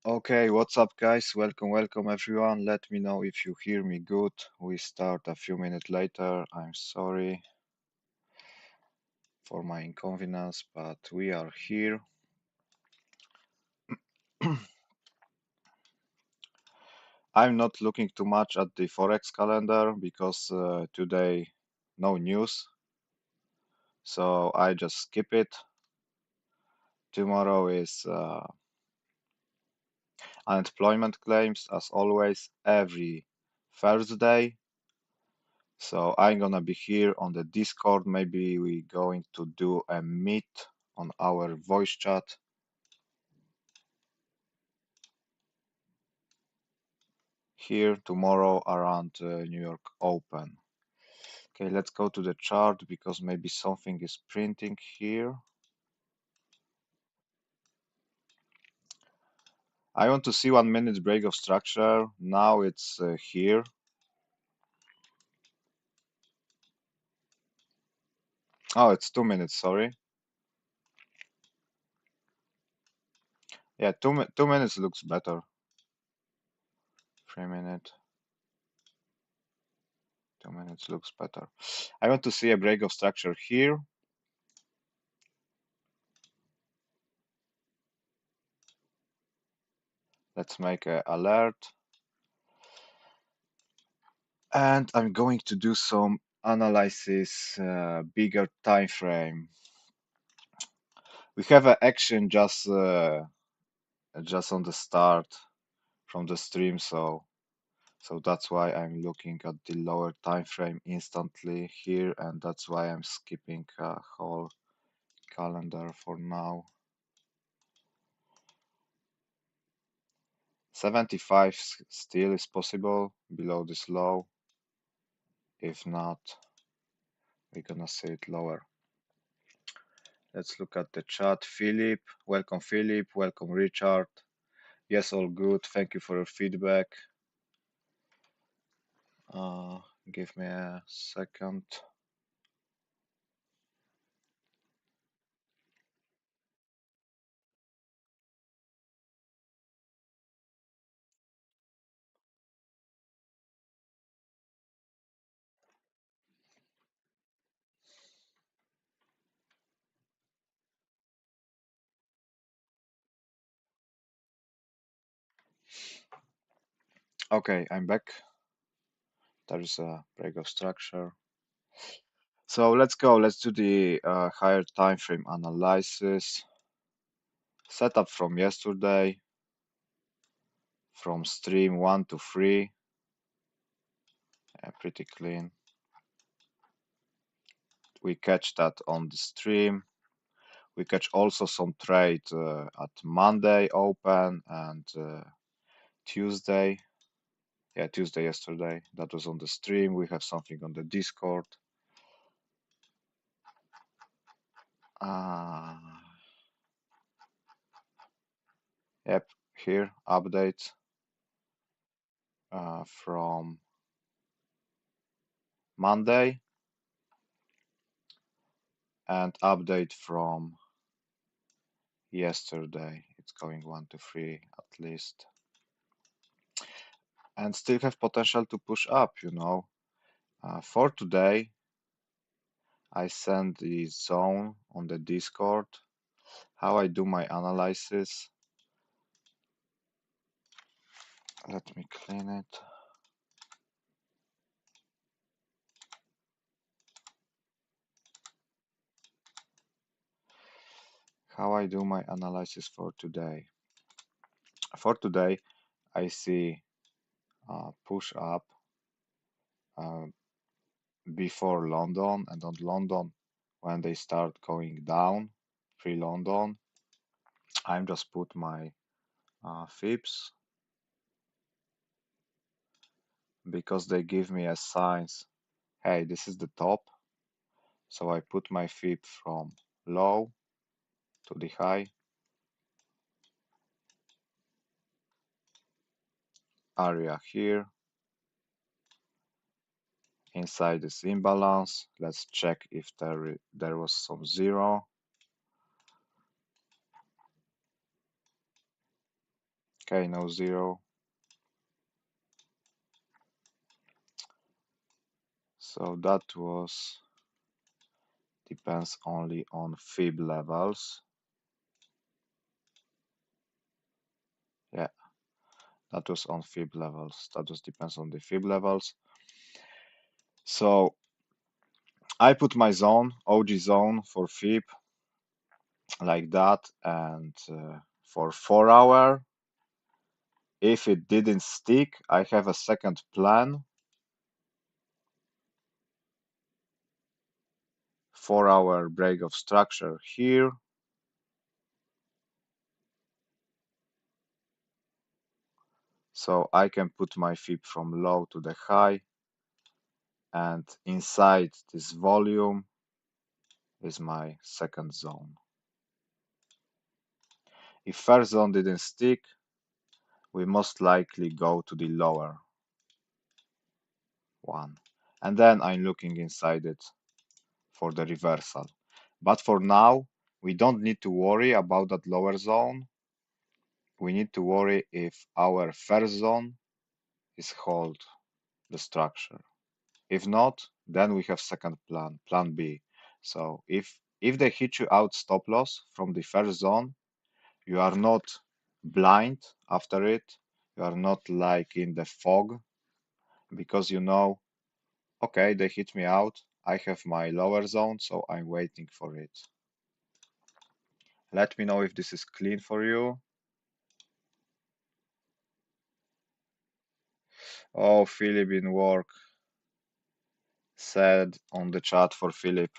Okay, what's up, guys? Welcome, everyone. Let me know if you hear me good. We start a few minutes later. I'm sorry for my inconvenience, but we are here. I'm not looking too much at the Forex calendar because today no news, so I just skip it. Tomorrow is unemployment claims, as always, every Thursday. So I'm gonna be here on the Discord. Maybe we going to do a meet on our voice chat here tomorrow around New York Open. Okay, let's go to the chart because maybe something is printing here. I want to see 1 minute break of structure. Now it's here. Oh, it's 2 minutes, sorry. Yeah, 2 minutes looks better. 3 minute, 2 minutes looks better. I want to see a break of structure here. Let's make an alert. And I'm going to do some analysis, bigger time frame. We have an action just on the start from the stream, so that's why I'm looking at the lower time frame instantly here, and that's why I'm skipping a whole calendar for now. 75 still is possible below this low. If not, we're gonna see it lower. Let's look at the chat. Philip, welcome Philip, welcome Richard. Yes, all good. Thank you for your feedback. Uh, Give me a second. Okay, I'm back. There is a break of structure. So let's go. Let's do the higher time frame analysis. Setup from yesterday, from stream 1 to 3. Pretty clean. We catch that on the stream. We catch also some trade at Monday open and Tuesday. Yeah, Tuesday yesterday. That was on the stream. We have something on the Discord. Uh, yep, here update from Monday and update from yesterday. It's going 1 to 3 at least, and still have potential to push up. For today, I send the zone on the Discord. How I do my analysis. Let me clean it. How I do my analysis for today. For today, I see push up uh, before London, and on London, when they start going down, pre-London, I'm just put my fibs because they give me a signs. Hey, this is the top. So I put my fib from low to the high. Area here. Inside this imbalance, let's check if there was some zero. Okay, no zero. So that was depends only on fib levels. Yeah, that was on fib levels. That just depends on the fib levels. So I put my zone, OG zone for fib like that, and for 4 hour, if it didn't stick, I have a second plan. 4 hour break of structure here. So I can put my fib from low to the high, and inside this volume is my second zone. If first zone didn't stick, we most likely go to the lower one. And then I'm looking inside it for the reversal. But for now, we don't need to worry about that lower zone. We need to worry if our first zone is hold the structure. If not, then we have second plan, plan B. So if they hit you out stop loss from the first zone, you are not blind after it. You are not like in the fog because you know, okay, they hit me out. I have my lower zone, so I'm waiting for it. Let me know if this is clean for you. Oh, Philip in work said on the chat for Philip.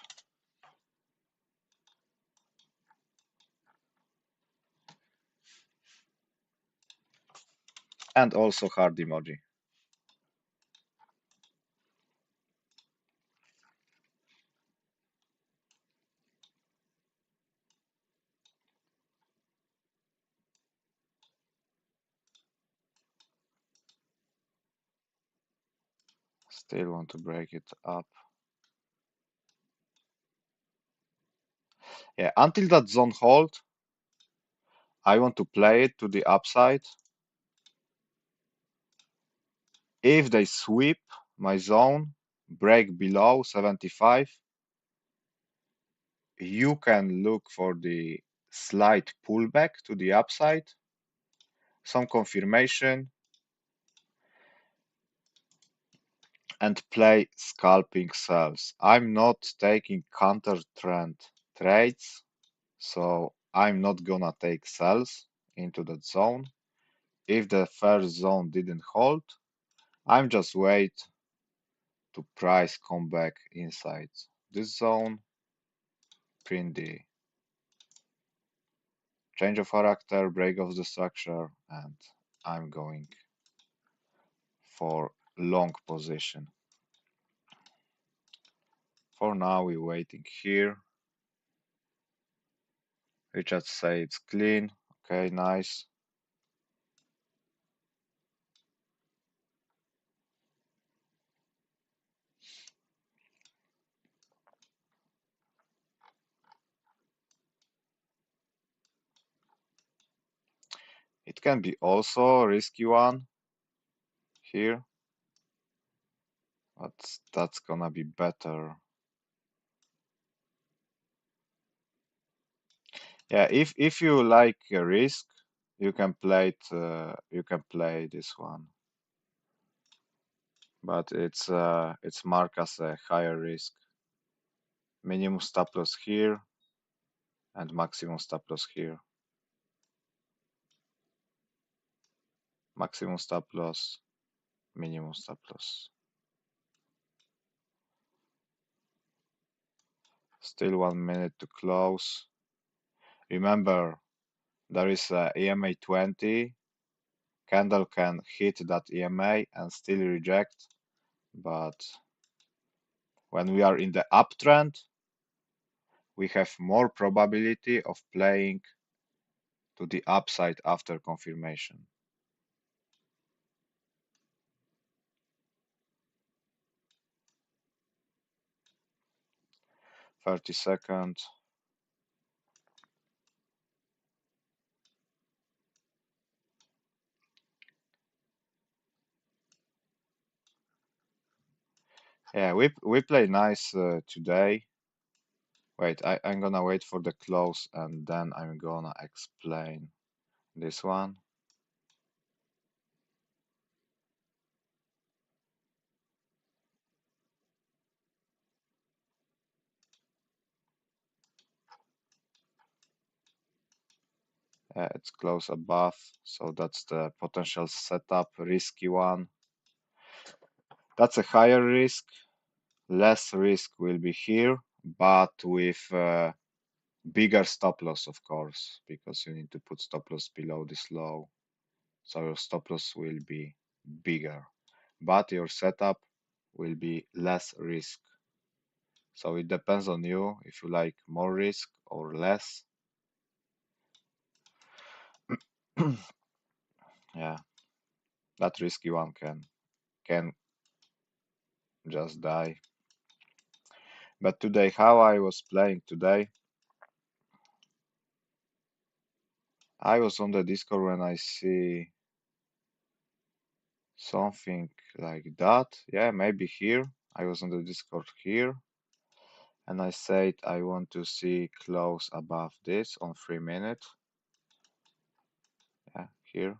And also heart emoji. Still want to break it up. Yeah, until that zone hold, I want to play it to the upside. If they sweep my zone, break below 75, you can look for the slight pullback to the upside, some confirmation, and play scalping sells. I'm not taking counter trend trades, so I'm not gonna take sells into that zone. If the first zone didn't hold, I'm just wait to price come back inside this zone, print the change of character, break of the structure, and I'm going for long position. For now, we're waiting here. Richard say it's clean. Okay, nice. It can be also a risky one here, but that's gonna be better. Yeah, if you like a risk, you can play it. You can play this one, but it's marked as a higher risk. Minimum stop loss here and maximum stop loss here. Maximum stop loss, minimum stop loss. Still 1 minute to close. Remember, there is a EMA 20. Candle can hit that EMA and still reject, but when we are in the uptrend, we have more probability of playing to the upside after confirmation. 30 seconds. Yeah, we play nice today. Wait, I'm gonna wait for the close and then I'm gonna explain this one. It's close above, so that's the potential setup, risky one. That's a higher risk. Less risk will be here, but with bigger stop loss, of course, because you need to put stop loss below this low. So your stop loss will be bigger, but your setup will be less risk. So it depends on you if you like more risk or less. Yeah, that risky one can just die. But today, how I was playing today, I was on the Discord when I see something like that. Yeah, maybe here. I was on the Discord here, and I said I want to see close above this on 3 minutes. Yeah, here.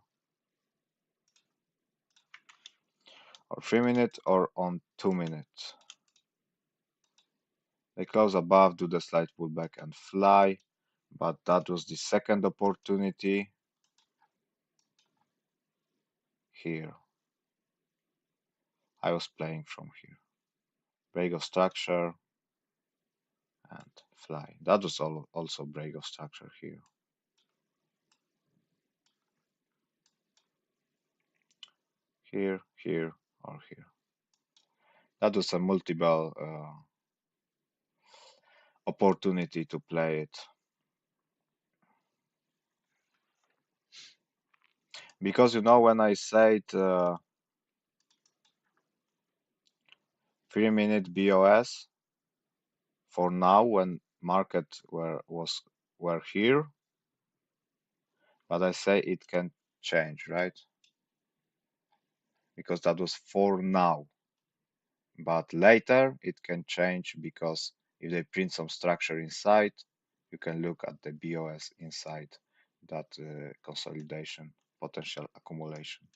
Or 3 minutes or on 2 minutes. They close above, do the slight pullback and fly. But that was the second opportunity here. I was playing from here. Break of structure and fly. That was also break of structure here. Here, here, or here. That was a multiple opportunity to play it. Because you know when I said 3 minute BOS for now when market were here, but I say it can change, right? Because that was for now. But later it can change because if they print some structure inside, you can look at the BOS inside that consolidation, potential accumulation.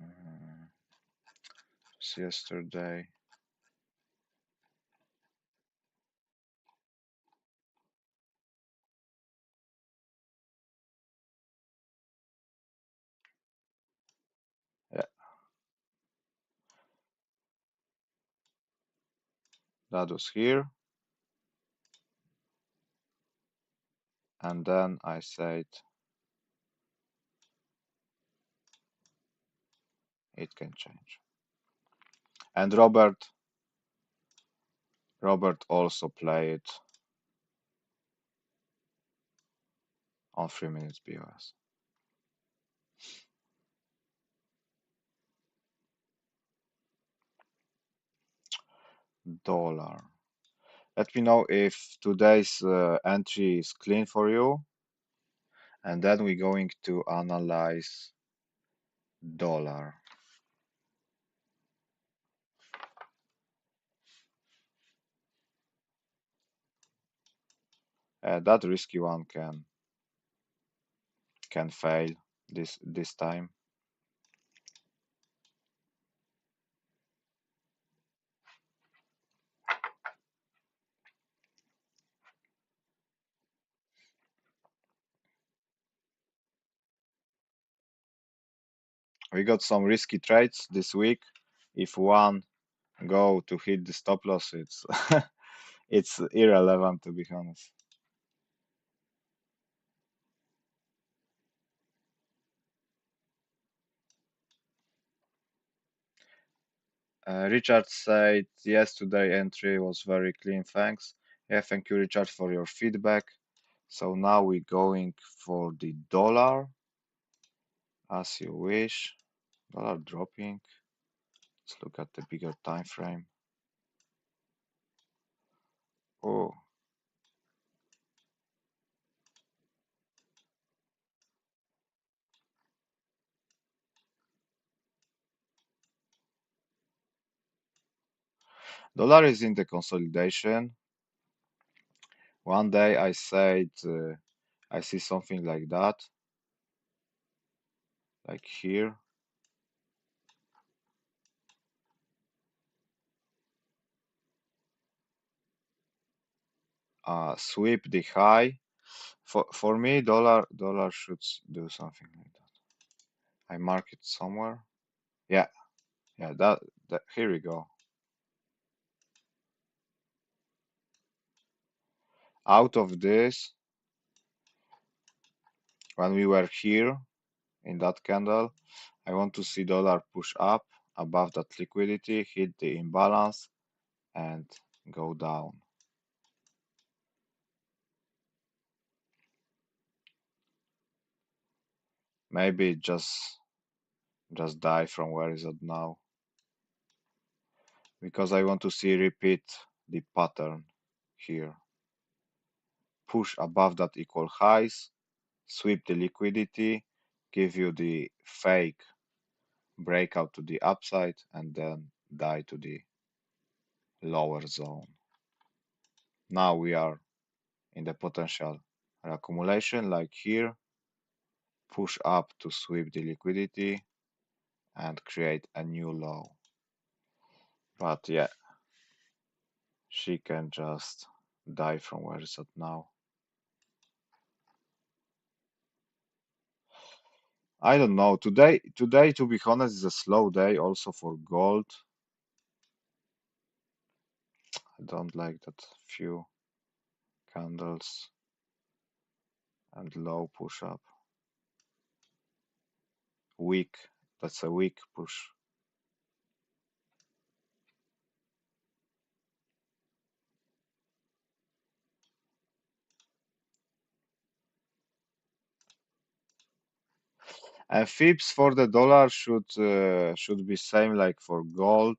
Mm, yesterday. Yeah, that was here. And then I said it can change. And Robert also played on 3 minutes BOS. Dollar. Let me know if today's entry is clean for you. And then we're going to analyze dollar. That risky one can fail this time. We got some risky trades this week. If one go to hit the stop loss, it's it's irrelevant to be honest. Richard said yesterday entry was very clean. Thanks. Yeah, thank you, Richard, for your feedback. So now we're going for the dollar, as you wish. Dollar dropping. Let's look at the bigger time frame. Oh, Dollar is in the consolidation. One day I said I see something like that, like here. Sweep the high. For me, dollar should do something like that. I mark it somewhere. Yeah, yeah. That here we go. Out of this, when we were here in that candle, I want to see dollar push up above that liquidity, hit the imbalance, and go down. Maybe just die from where is it now, because I want to see repeat the pattern here. Push above that equal highs, sweep the liquidity, give you the fake breakout to the upside, and then die to the lower zone. Now we are in the potential accumulation, like here, push up to sweep the liquidity and create a new low. But yeah, she can just die from where it's at now. I don't know. Today, to be honest, is a slow day also for gold. I don't like that few candles and low push up. Weak. That's a weak push. And fibs for the dollar should be same like for gold.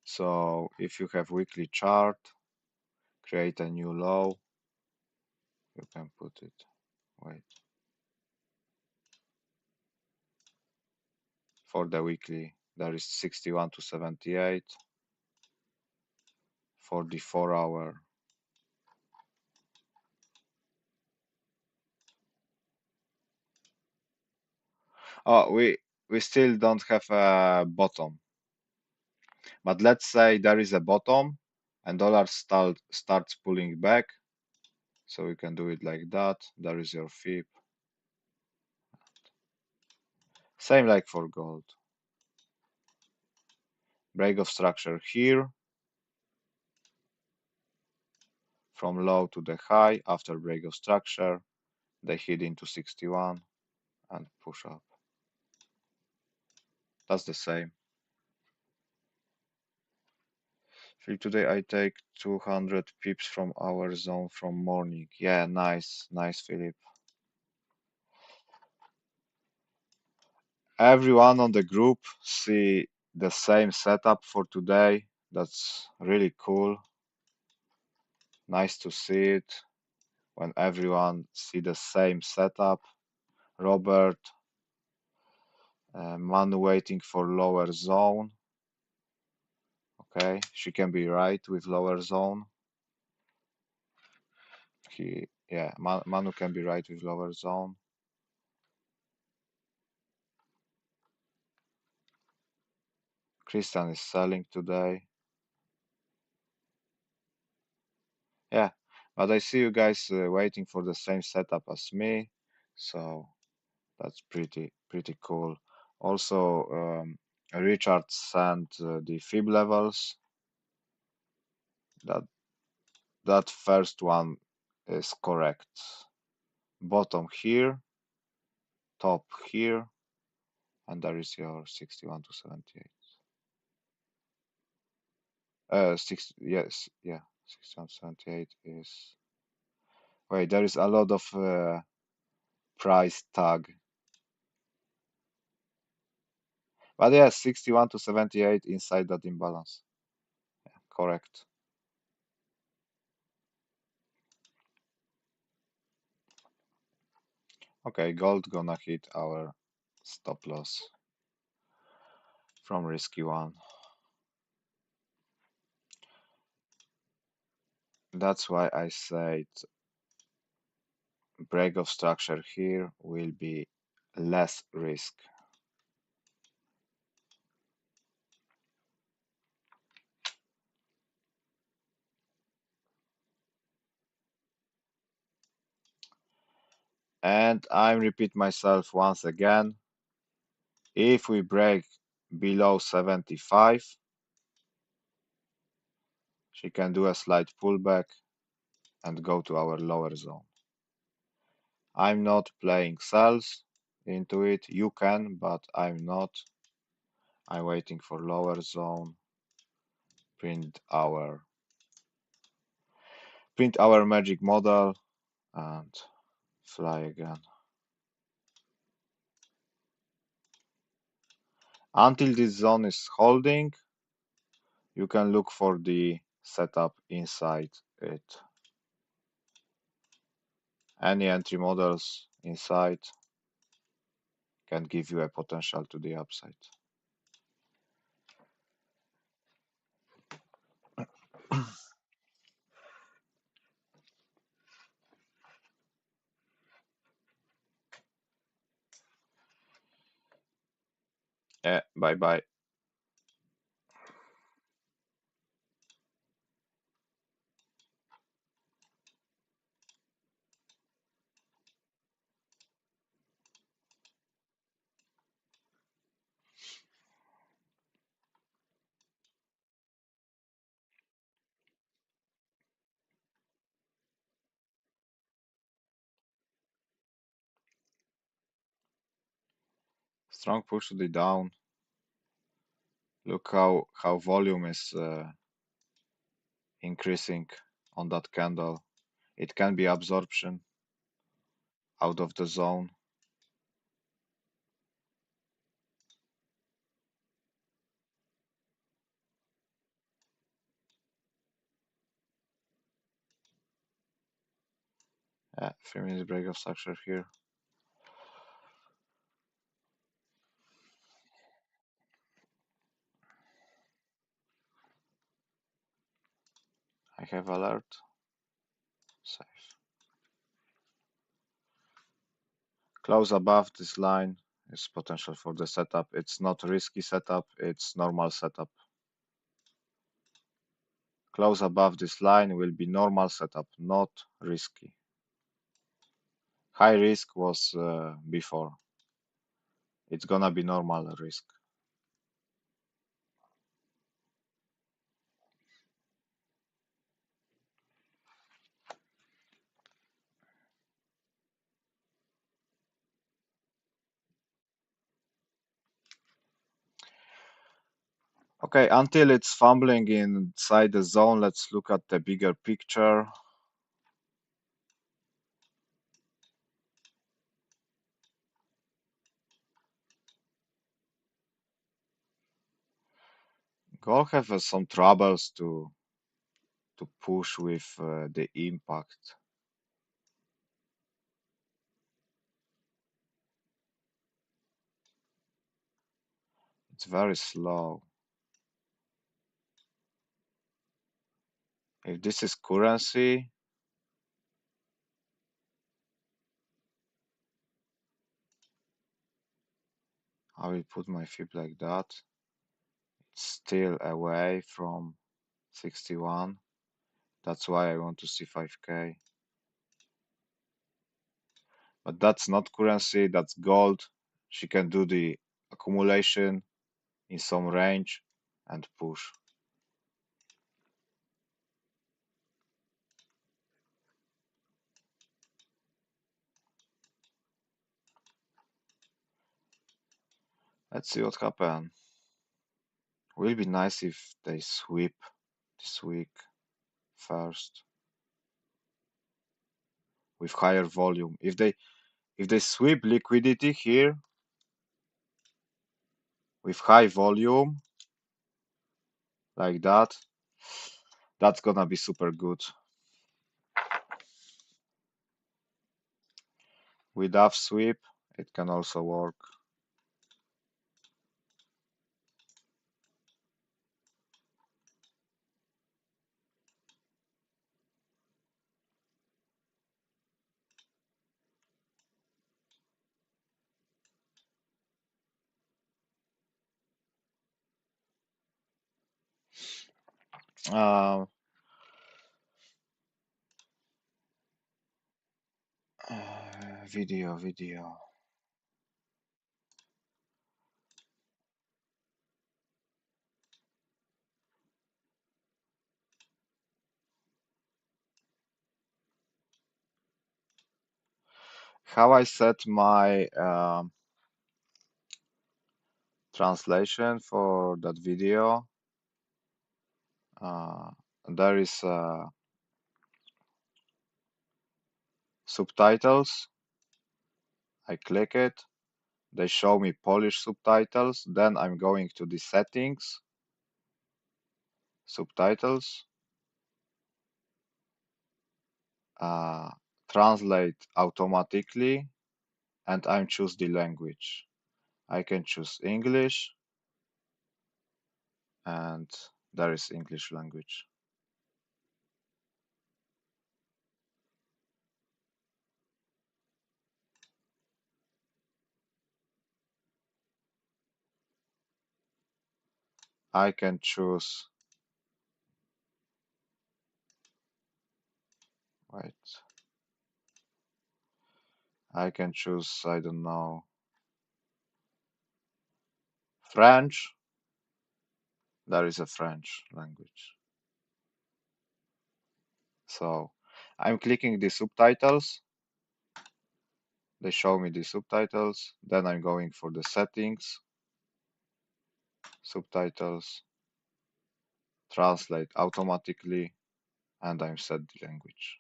So if you have weekly chart, create a new low. You can put it. Wait. For the weekly, there is 61 to 78. For the 4 hour, oh, we still don't have a bottom. But let's say there is a bottom and dollar starts pulling back. So we can do it like that. There is your fib. Same like for gold. Break of structure here. From low to the high. After break of structure, they hit into 61 and push up. That's the same. Philip, today I take 200 pips from our zone from morning. Yeah, nice, nice, Philip. Everyone on the group see the same setup for today. That's really cool. Nice to see it when everyone see the same setup. Robert, Manu waiting for lower zone. Okay, she can be right with lower zone. Yeah, Manu can be right with lower zone. Christian is selling today. Yeah, but I see you guys waiting for the same setup as me, so that's pretty cool. Also, Richard sent the fib levels. That that first one is correct. Bottom here, top here, and there is your 61 to 78. Yes, yeah, 61 to 78 is. Wait, there is a lot of price tag. But yes, 61 to 78 inside that imbalance. Correct. Okay, gold gonna hit our stop loss from risky one. That's why I said break of structure here will be less risk. And I repeat myself once again, if we break below 75, she can do a slight pullback and go to our lower zone. I'm not playing sells into it. You can, but I'm not. I'm waiting for lower zone. Print our magic model and fly again. Until this zone is holding, you can look for the setup inside it. Any entry models inside can give you a potential to the upside. Yeah, bye bye. Strong push to the down. Look how volume is increasing on that candle. It can be absorption out of the zone. Yeah, 3 minutes break of structure here. I have alert. Safe. Close above this line is potential for the setup. It's not risky setup, it's normal setup. Close above this line will be normal setup, not risky. High risk was before. It's gonna be normal risk. Okay, until it's fumbling inside the zone, let's look at the bigger picture. Gold have some troubles to push with the impact. It's very slow. If this is currency, I will put my fib like that. It's still away from 61. That's why I want to see 5K. But that's not currency, that's gold. She can do the accumulation in some range and push. Let's see what happens. Will be nice if they sweep this week first with higher volume. If they sweep liquidity here with high volume like that, that's gonna be super good. Without sweep, it can also work. Uh, video. How I set my translation for that video. Uh, there is subtitles. I click it. They show me Polish subtitles. Then I'm going to the settings, subtitles, uh, translate automatically, and I choose the language. I can choose English, and there is English language. I can choose, wait, I can choose, I don't know, French. There is a French language. So I'm clicking the subtitles. They show me the subtitles. Then I'm going for the settings, subtitles, translate automatically, and I'm set the language.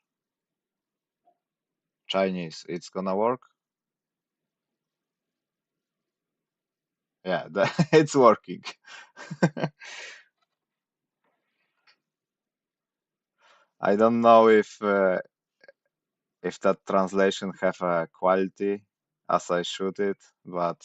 Chinese, it's gonna work? Yeah, it's working. I don't know if that translation have a quality as I shoot it, but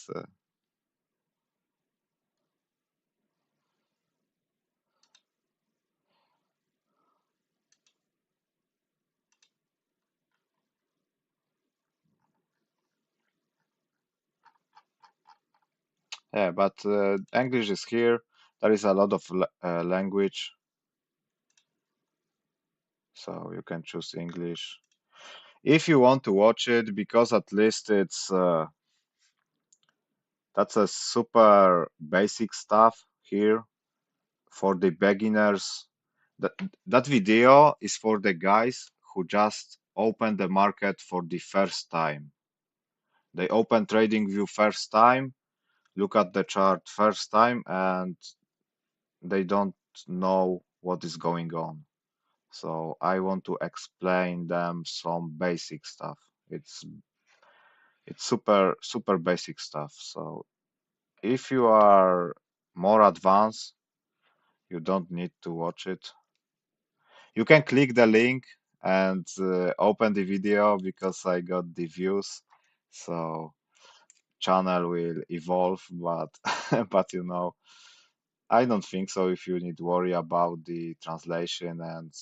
yeah, but English is here. There is a lot of language, so you can choose English if you want to watch it, because at least it's that's a super basic stuff here for the beginners. That that video is for the guys who just open the market for the first time. They open TradingView first time, look at the chart first time, and they don't know what is going on. So I want to explain them some basic stuff. It's super basic stuff. So if you are more advanced, you don't need to watch it. You can click the link and open the video because I got the views. So channel will evolve, but but you know, I don't think so. If you need to worry about the translation and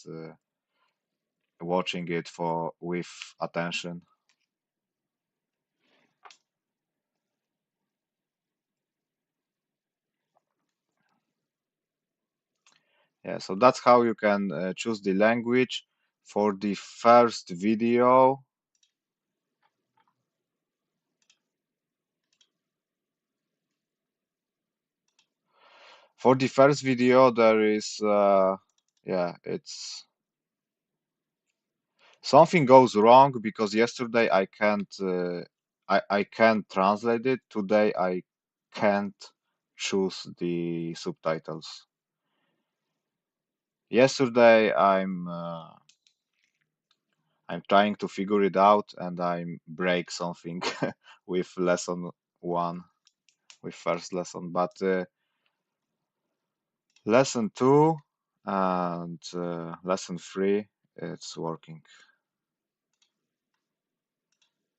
watching it for with attention. Yeah, so that's how you can choose the language for the first video. For the first video, there is yeah, it's something goes wrong because yesterday I can't translate it. Today I can't choose the subtitles. Yesterday I'm trying to figure it out and I break something with lesson one, with first lesson, but lesson two and lesson three, it's working.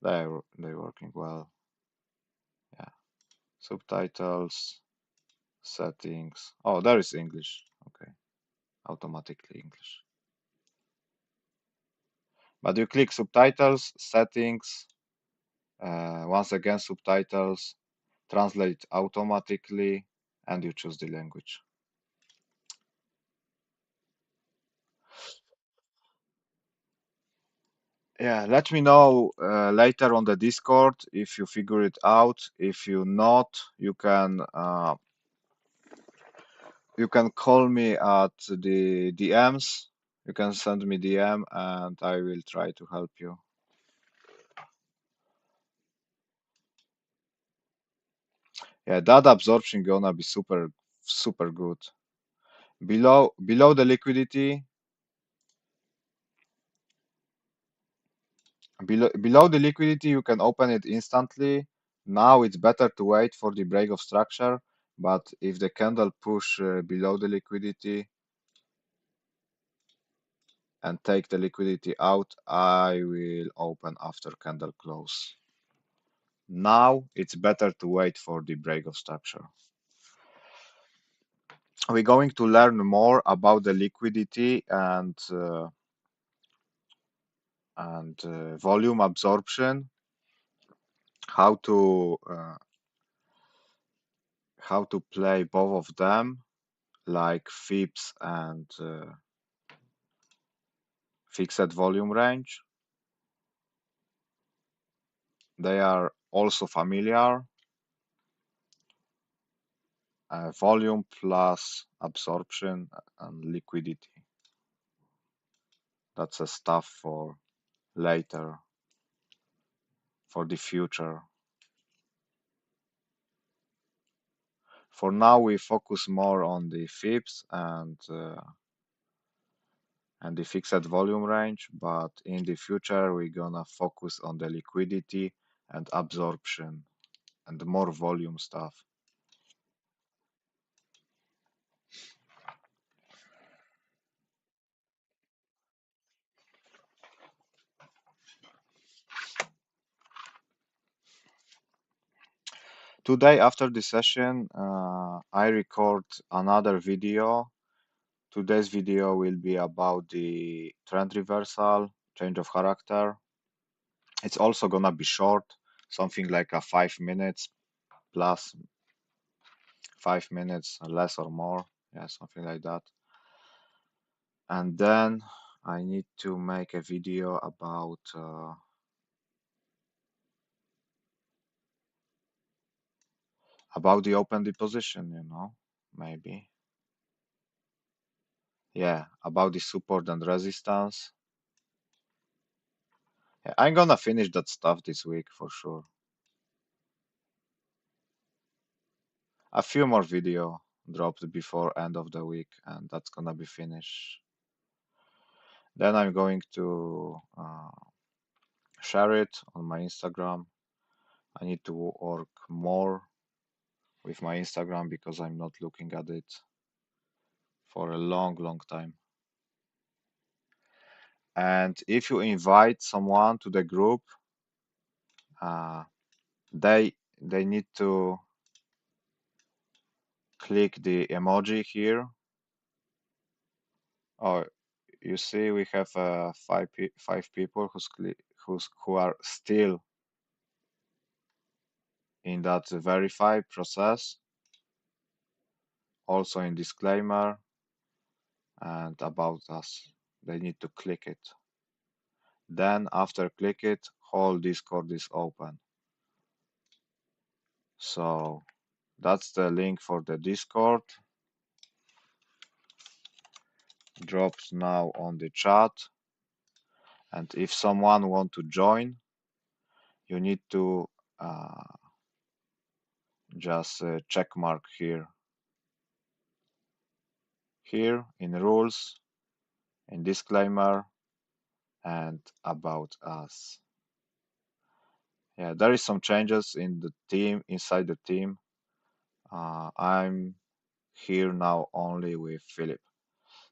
They're working well. Yeah. Subtitles, settings. Oh, there is English. Okay, automatically English. But you click subtitles, settings, once again subtitles, translate automatically, and you choose the language. Yeah, let me know later on the Discord if you figure it out. If you not, you can call me at the DMs. You can send me DM and I will try to help you. Yeah, that absorption gonna be super good. Below the liquidity, below the liquidity, you can open it instantly. Now it's better to wait for the break of structure, but if the candle push below the liquidity and take the liquidity out, I will open after candle close. Now it's better to wait for the break of structure. We're going to learn more about the liquidity and volume absorption, how to uh, how to play both of them, like FIPS and fixed volume range. They are also familiar. Volume plus absorption and liquidity. That's a stuff for later, for the future. For now, we focus more on the FIPS and the fixed volume range, but in the future, we're gonna focus on the liquidity and absorption and more volume stuff. Today, after the session, I record another video. Today's video will be about the trend reversal, change of character. It's also gonna be short, something like a 5 minutes plus 5 minutes, less or more. Yeah, something like that. And then I need to make a video about the open deposition, maybe. Yeah, about the support and resistance. Yeah, I'm gonna finish that stuff this week for sure. A few more video dropped before end of the week, and that's gonna be finished. Then I'm going to share it on my Instagram. I need to work more with my Instagram because I'm not looking at it for a long time. And if you invite someone to the group, uh, they need to click the emoji here. Oh, you see, we have five people who are still in that verify process. Also in disclaimer and about us. They need to click it. Then after click it, whole Discord is open. So that's the link for the Discord. Drops now on the chat. And if someone want to join, you need to just check mark here. Here in rules, in disclaimer, and about us. Yeah, there is some changes in the team, inside the team. I'm here now only with Philip,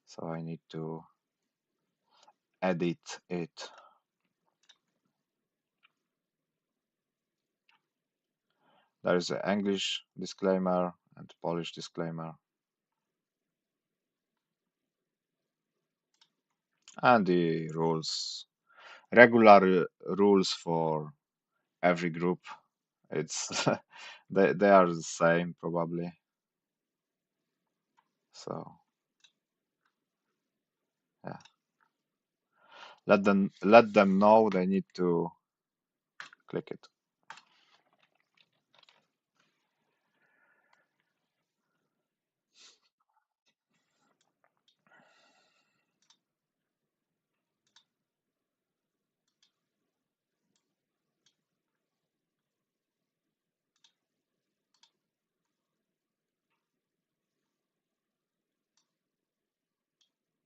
so I need to edit it. There is an English disclaimer and Polish disclaimer, and the rules, regular rules for every group. It's they are the same probably. So yeah, Let them know they need to click it.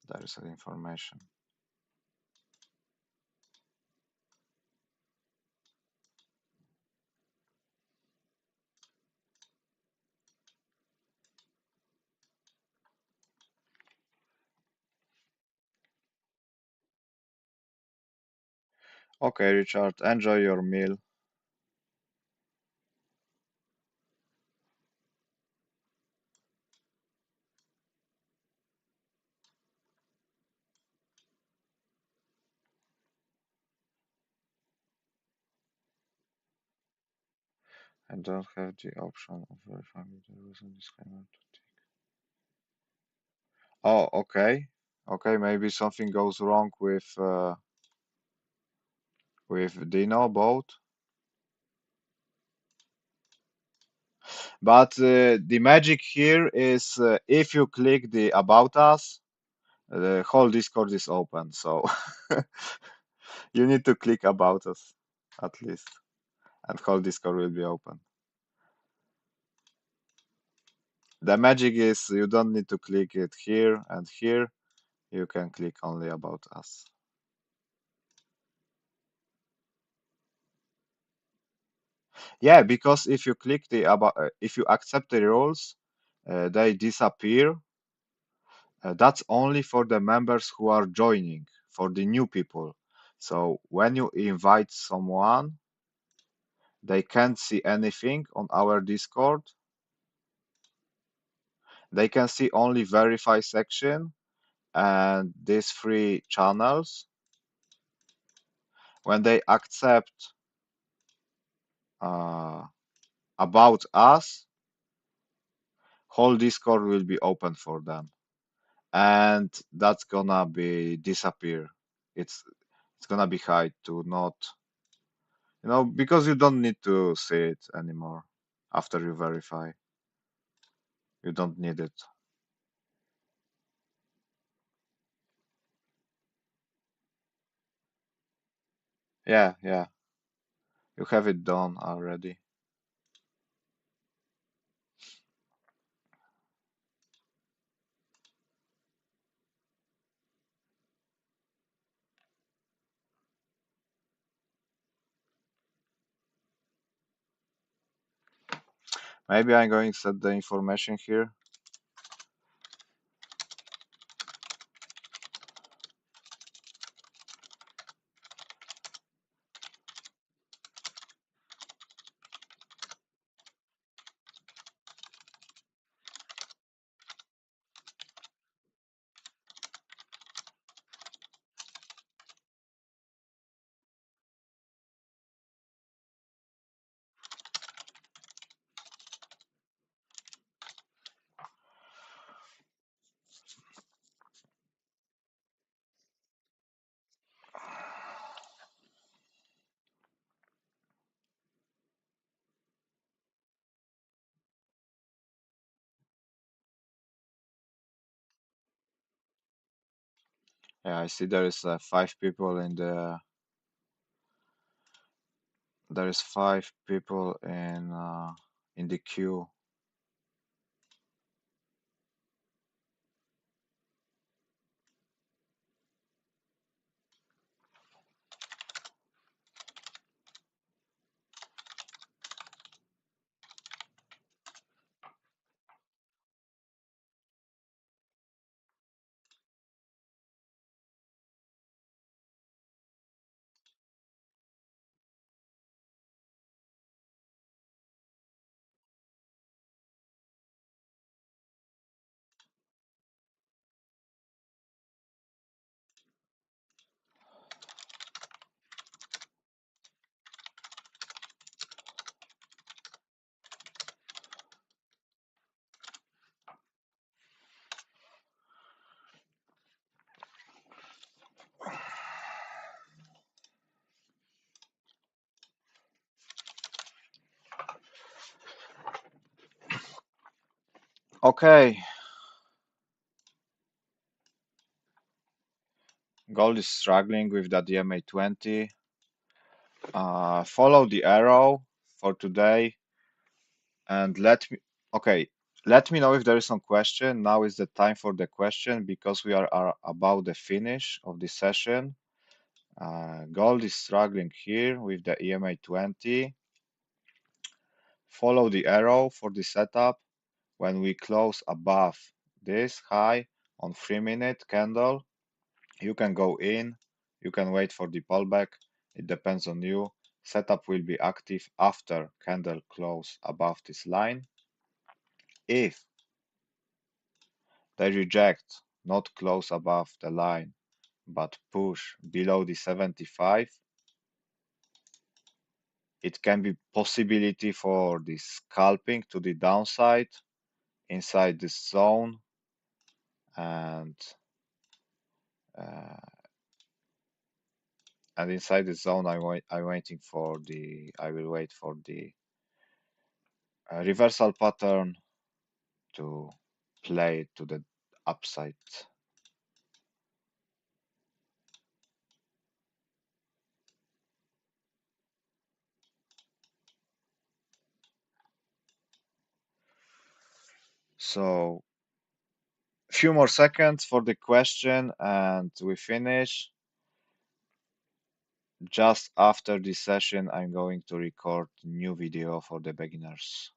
There is the information. Okay, Richard, enjoy your meal. I don't have the option of verifying the rules and disclaimer to tick. Oh, okay. Okay, maybe something goes wrong with Dino boat. But the magic here is if you click the About Us, the whole Discord is open. So you need to click About Us at least, and whole Discord will be open. The magic is you don't need to click it here and here. You can click only About Us. Yeah, because if you click the about, if you accept the rules, they disappear. That's only for the members who are joining, for the new people. So when you invite someone, they can't see anything on our Discord. They can see only verify section and these three channels. When they accept uh, about us, whole Discord will be open for them, and that's gonna be disappear. It's gonna be hide to not, because you don't need to see it anymore after you verify. You don't need it. Yeah, yeah, you have it done already. Maybe I'm going to set the information here. Yeah, I see there is five people in the. There is five people in the queue. Okay, gold is struggling with that EMA 20. Follow the arrow for today and okay, let me know if there is some question. Now is the time for the question because we are about the finish of the session. Gold is struggling here with the EMA 20. Follow the arrow for the setup. When we close above this high on 3-minute candle, you can go in, you can wait for the pullback. It depends on you. Setup will be active after candle close above this line. If they reject, not close above the line, but push below the 75, it can be possibility for the scalping to the downside inside this zone, and uh, inside the zone I will wait for the reversal pattern to play to the upside. So few more seconds for the question and we finish. Just after this session, I'm going to record new video for the beginners.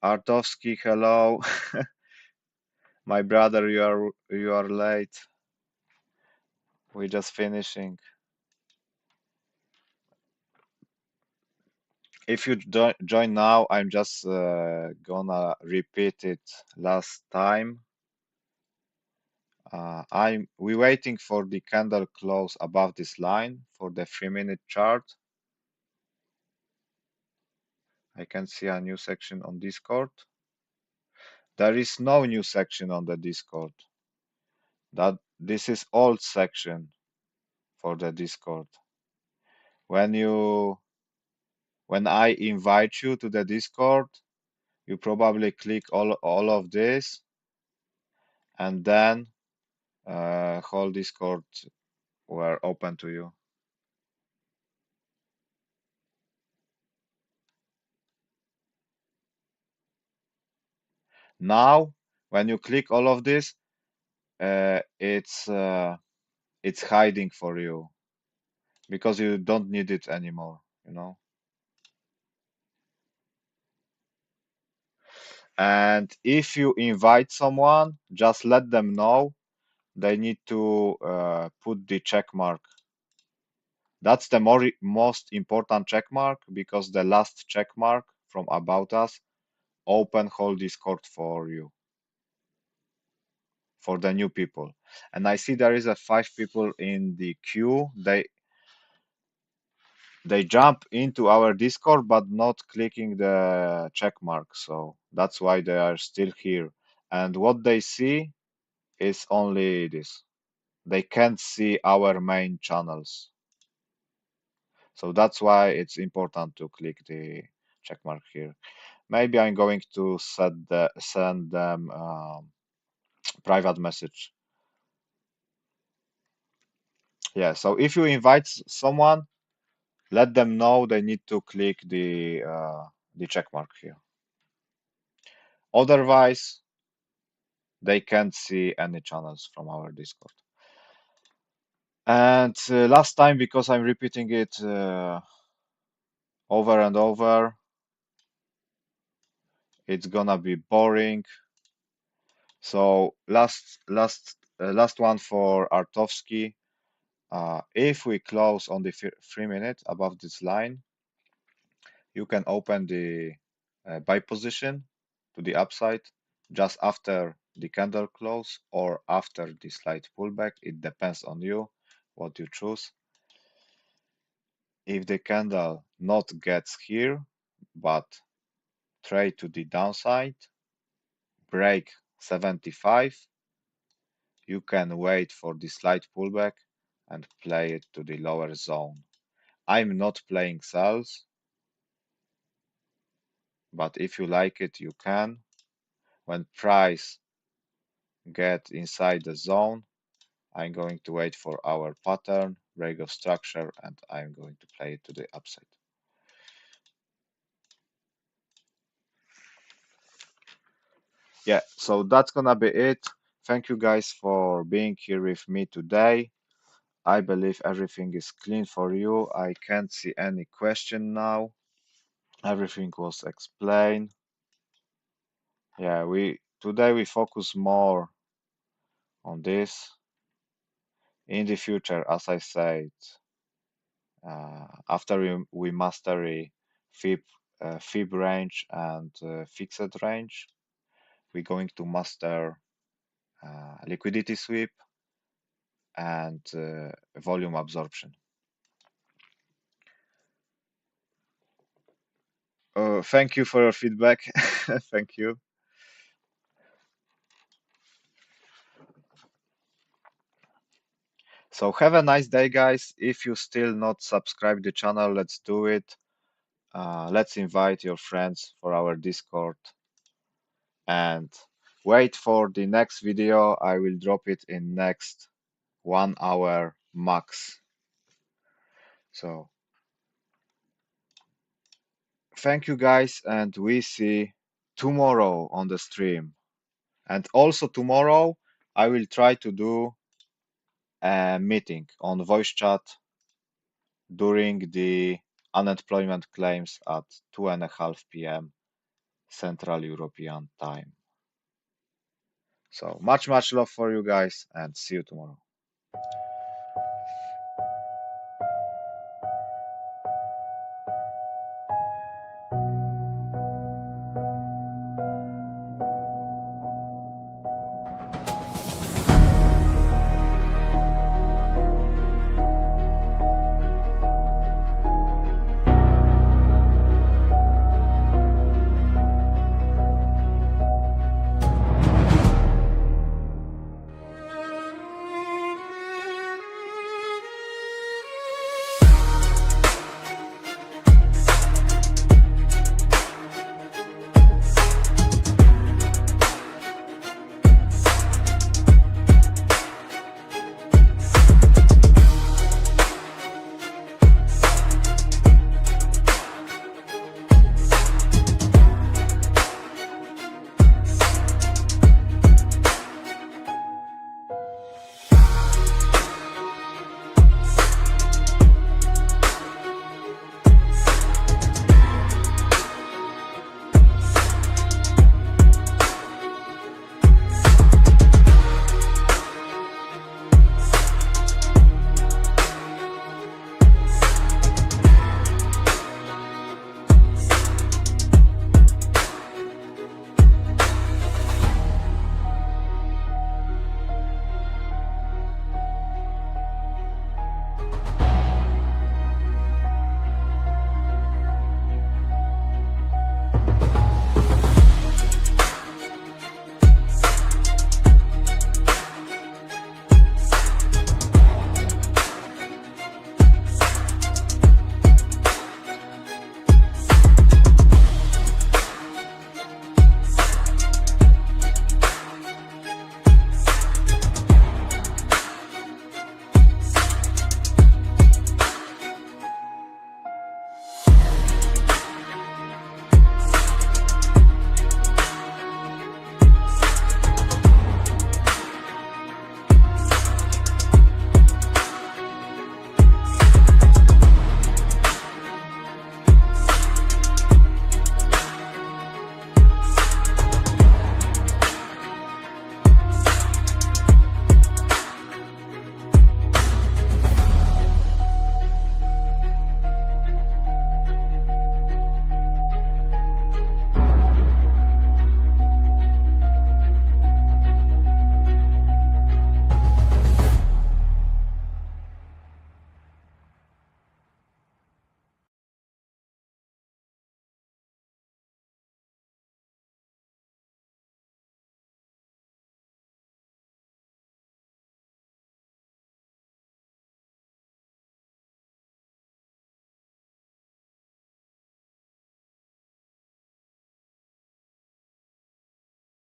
Artovsky, hello. My brother, you are late. We're just finishing. If you join now, I'm just gonna repeat it last time. We waiting for the candle close above this line for the 3-minute chart. I can see a new section on Discord. There is no new section on the Discord. That this is old section for the Discord. When I invite you to the Discord, you probably click all of this, and then whole Discord were open to you. Now, when you click all of this, it's hiding for you because you don't need it anymore, you know. And if you invite someone, just let them know they need to put the check mark. That's the most important check mark because the last check mark from About Us open whole Discord for you, for the new people. And I see there is a 5 people in the queue. They jump into our Discord but not clicking the check mark. So that's why they are still here. And what they see is only this. They can't see our main channels. So that's why it's important to click the check mark here. Maybe I'm going to send them private message. Yeah, so if you invite someone, let them know they need to click the check mark here. Otherwise, they can't see any channels from our Discord. And last time, because I'm repeating it over and over, it's gonna be boring. So last one for Artovsky. If we close on the 3-minute above this line, you can open the buy position to the upside just after the candle close or after the slight pullback. It depends on you what you choose. If the candle not gets here but trade to the downside, break 75, you can wait for the slight pullback and play it to the lower zone. I'm not playing cells, but if you like it, you can. When price get inside the zone, I'm going to wait for our pattern, break of structure, and I'm going to play it to the upside. Yeah, so that's gonna be it. Thank you guys for being here with me today. I believe everything is clean for you. I can't see any question now. Everything was explained. Yeah, we today we focus more on this. In the future, as I said, after we master a fib range and fixed range, we're going to master liquidity sweep and volume absorption. Thank you for your feedback. Thank you. So have a nice day, guys. If you still not subscribe the channel, let's do it. Let's invite your friends for our Discord and wait for the next video. I will drop it in next 1 hour max. So thank you guys, and we see tomorrow on the stream. And also tomorrow I will try to do a meeting on voice chat during the unemployment claims at 2:30 p.m. Central European time. So much love for you guys and see you tomorrow.